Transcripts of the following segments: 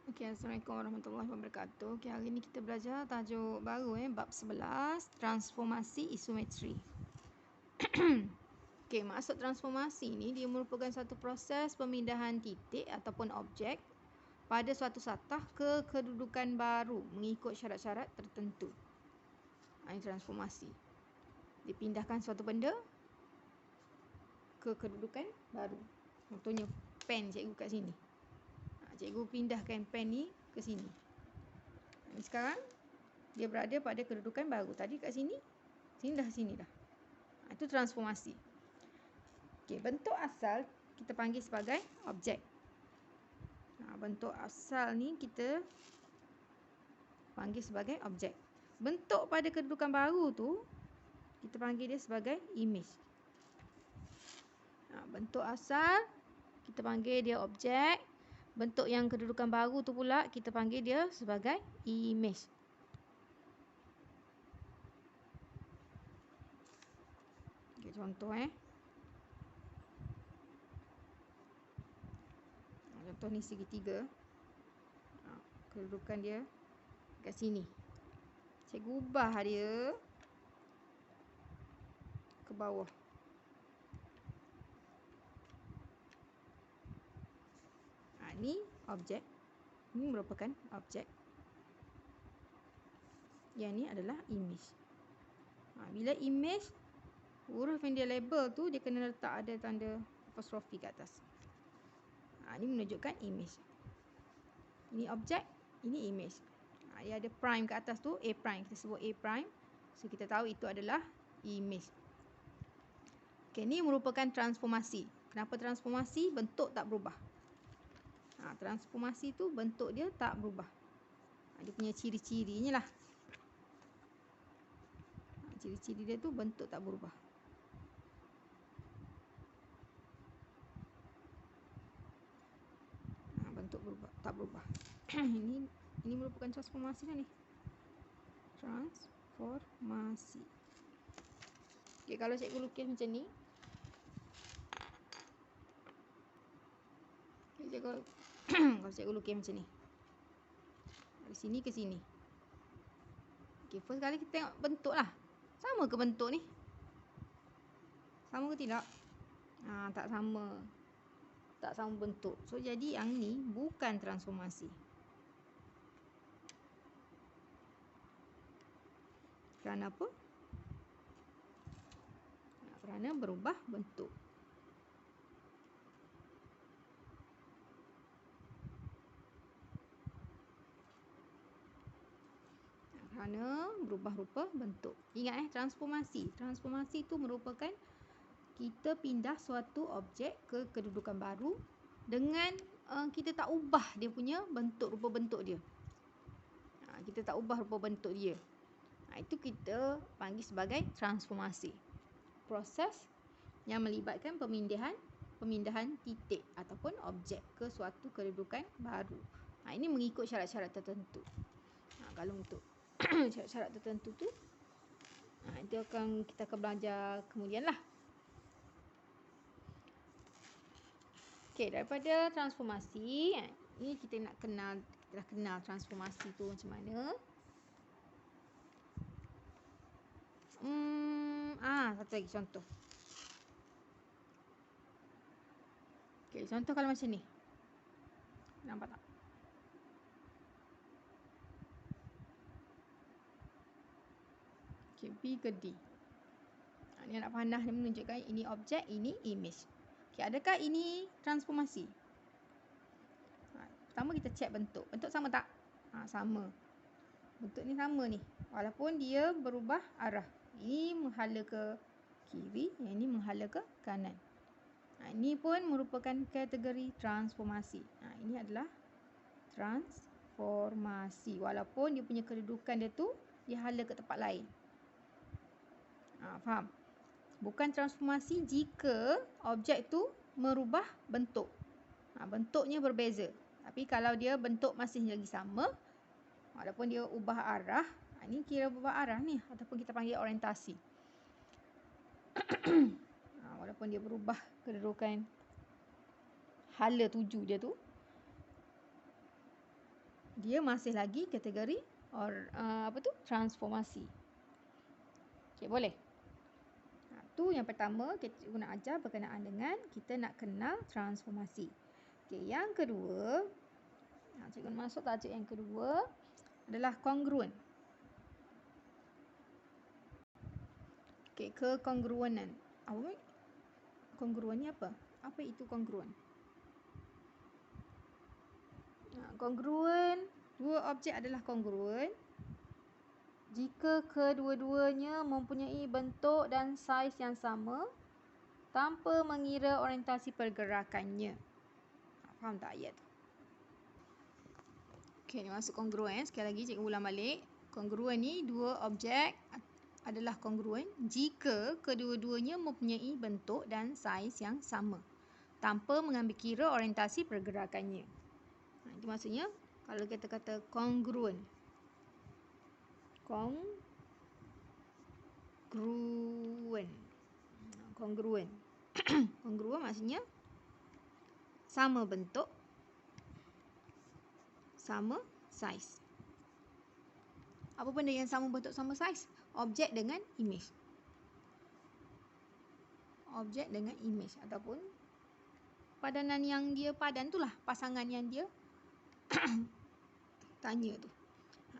Okay, Assalamualaikum warahmatullahi wabarakatuh. Okay, hari ni kita belajar tajuk baru bab 11, transformasi isometri. Okay, maksud transformasi ni dia merupakan satu proses pemindahan titik ataupun objek pada suatu satah ke kedudukan baru mengikut syarat-syarat tertentu. Ini transformasi. Dipindahkan suatu benda ke kedudukan baru. Contohnya pen cikgu kat sini. Cikgu pindahkan pen ni ke sini. Sekarang dia berada pada kedudukan baru. Tadi kat sini, sini dah. Itu transformasi. Okey, bentuk asal kita panggil sebagai objek. Bentuk asal ni kita panggil sebagai objek. Bentuk pada kedudukan baru tu kita panggil dia sebagai image. Bentuk asal kita panggil dia objek. Bentuk yang kedudukan baru tu pula kita panggil dia sebagai image. Okay, contoh contoh ni segitiga. Kedudukan dia kat sini. Cikgu ubah dia ke bawah. Ni objek. Ini merupakan objek. Yang ni adalah image. Bila image, huruf yang dia label tu dia kena letak ada tanda apostrofi kat atas. Ini menunjukkan image. Ini objek, ini image. Dia ada prime kat atas tu, A prime. Kita sebut A prime. So kita tahu itu adalah image. Okay, ni merupakan transformasi. Kenapa transformasi? Bentuk tak berubah. Transformasi tu bentuk dia tak berubah. Dia punya ciri-cirinya lah. Ciri-ciri dia tu bentuk tak berubah. Bentuk berubah, tak berubah. ini merupakan transformasi dah ni. Transformasi. Okay, kalau cikgu lukis macam ni. Okay, kalau cikgu lukis macam ni. Dari sini ke sini. Okay, first kali kita tengok bentuk lah. Sama ke bentuk ni? Sama ke tidak? Tak sama. Tak sama bentuk. So, jadi yang ni bukan transformasi. Kerana apa? Kerana berubah bentuk. Kerana berubah rupa bentuk. Ingat transformasi. Transformasi itu merupakan kita pindah suatu objek ke kedudukan baru dengan kita tak ubah dia punya bentuk, rupa bentuk dia. Kita tak ubah rupa bentuk dia. Itu kita panggil sebagai transformasi. Proses yang melibatkan pemindahan titik ataupun objek ke suatu kedudukan baru. Ini mengikut syarat-syarat tertentu. Kalau untuk syarat-syarat tertentu tu itu kita akan belajar kemudian lah. Okey, daripada transformasi ni kita nak kenal, kita dah kenal transformasi tu macam mana. Satu lagi contoh. Okey, contoh kalau macam ni. Nampak tak? Okay, B ke D. Ni anak panah ni menunjukkan ini objek, ini image. Okay, adakah ini transformasi? Pertama kita cek bentuk. Bentuk sama tak? Sama. Bentuk ni sama ni. Walaupun dia berubah arah. Ini menghala ke kiri, yang ini menghala ke kanan. Ini pun merupakan kategori transformasi. Ini adalah transformasi. Walaupun dia punya kedudukan dia tu, dia hala ke tempat lain. Faham? Bukan transformasi jika objek tu merubah bentuk. Bentuknya berbeza. Tapi kalau dia bentuk masih lagi sama, walaupun dia ubah arah, ini kira ubah arah ni ataupun kita panggil orientasi. Walaupun dia berubah kedudukan hala tuju dia tu, dia masih lagi kategori transformasi. Okey, boleh. Tu yang pertama kita guna ajar berkenaan dengan kita nak kenal transformasi. Okey, yang kedua, cikgu masuk tajuk yang kedua adalah kongruen. Okey, kekongruenan. Kongruen ni apa? Apa itu kongruen? Kongruen, dua objek adalah kongruen jika kedua-duanya mempunyai bentuk dan saiz yang sama tanpa mengira orientasi pergerakannya. Faham tak ayat tu? Okey, ni masuk kongruen. Sekali lagi cikgu ulang balik. Kongruen ni dua objek adalah kongruen jika kedua-duanya mempunyai bentuk dan saiz yang sama tanpa mengambil kira orientasi pergerakannya. Itu maksudnya kalau kita kata kongruen. Kongruen maksudnya sama bentuk, sama saiz. Apa benda yang sama bentuk, sama saiz? Objek dengan imej. Objek dengan imej ataupun padanan yang dia padan itulah pasangan yang dia tanya tu.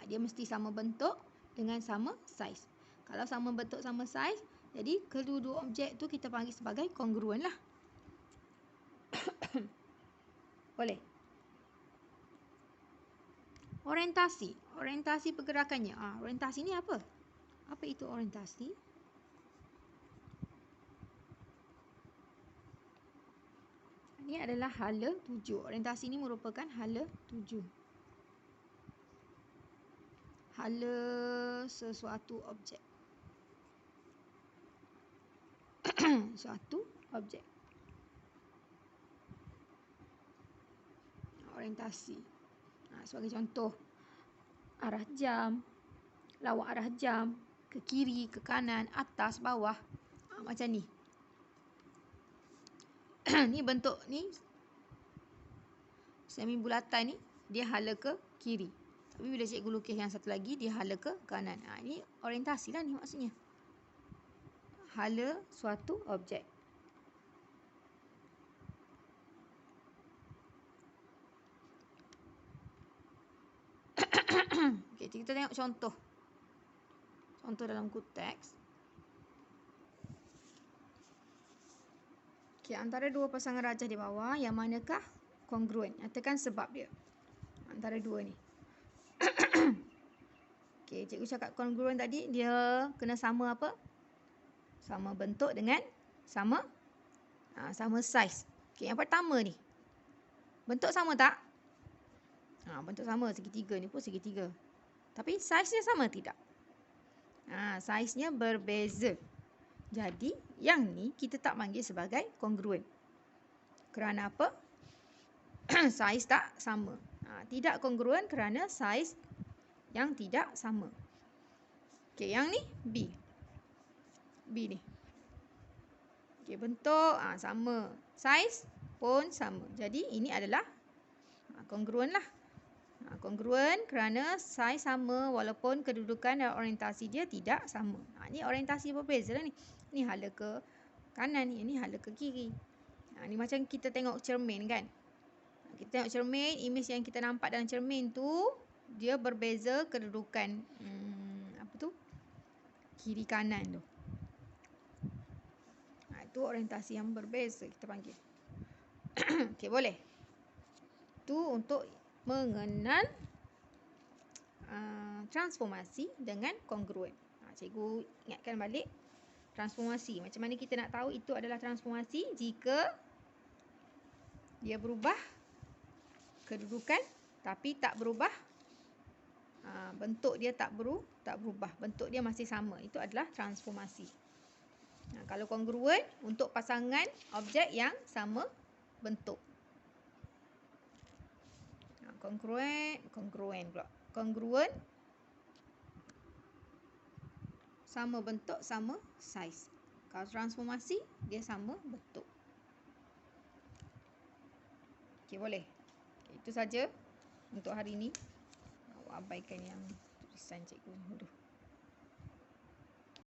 Dia mesti sama bentuk dengan sama saiz. Kalau sama bentuk sama saiz, jadi kedua-dua objek tu kita panggil sebagai kongruen lah. Boleh. Orientasi pergerakannya. Orientasi ni apa? Apa itu orientasi? Ini adalah hala tuju. Orientasi ini merupakan hala tuju. Hala sesuatu objek. Suatu objek. Orientasi. Sebagai contoh, arah jam, lawak arah jam, ke kiri, ke kanan, atas, bawah. Macam ni. Ni bentuk ni semi bulatan ni dia hala ke kiri. Tapi bila cikgu lukis yang satu lagi dia hala ke kanan. Ini orientasi lah ni maksudnya. Hala suatu objek. Okay, kita tengok contoh. Contoh dalam buku teks. Okay, antara dua pasangan rajah di bawah, yang manakah kongruen? Nyatakan sebab dia. Antara dua ni. Okay, cikgu cakap kongruen tadi, dia kena sama apa? Sama bentuk dengan sama saiz. Okay, yang pertama ni. Bentuk sama tak? Bentuk sama, segitiga ni pun segitiga. Tapi saiznya sama tidak? Saiznya berbeza. Jadi, yang ni kita tak panggil sebagai kongruen. Kerana apa? Saiz tak sama. Tidak kongruen kerana saiz yang tidak sama. Okey, yang ni B. B ni. Okey, bentuk sama. Saiz pun sama. Jadi, ini adalah kongruen lah. Kongruen kerana saiz sama walaupun kedudukan dan orientasi dia tidak sama. Ni orientasi berbeza lah ni. Ni hala ke kanan, ini hala ke kiri. Ni macam kita tengok cermin kan. Kita tengok cermin, imej yang kita nampak dalam cermin tu dia berbeza kedudukan kiri kanan tu. Itu orientasi yang berbeza kita panggil. Okey, boleh. Tu untuk mengenal transformasi dengan kongruen. Cikgu ingatkan balik transformasi. Macam mana kita nak tahu itu adalah transformasi? Jika dia berubah kedudukan tapi tak berubah bentuk dia tak berubah. Bentuk dia masih sama. Itu adalah transformasi. Kalau kongruen untuk pasangan objek yang sama bentuk. Kongruen pula. Kongruen sama bentuk, sama saiz. Kalau transformasi dia sama bentuk. Okey, boleh. Itu saja untuk hari ini. Aku abaikan yang tulisan cikgu. Aduh.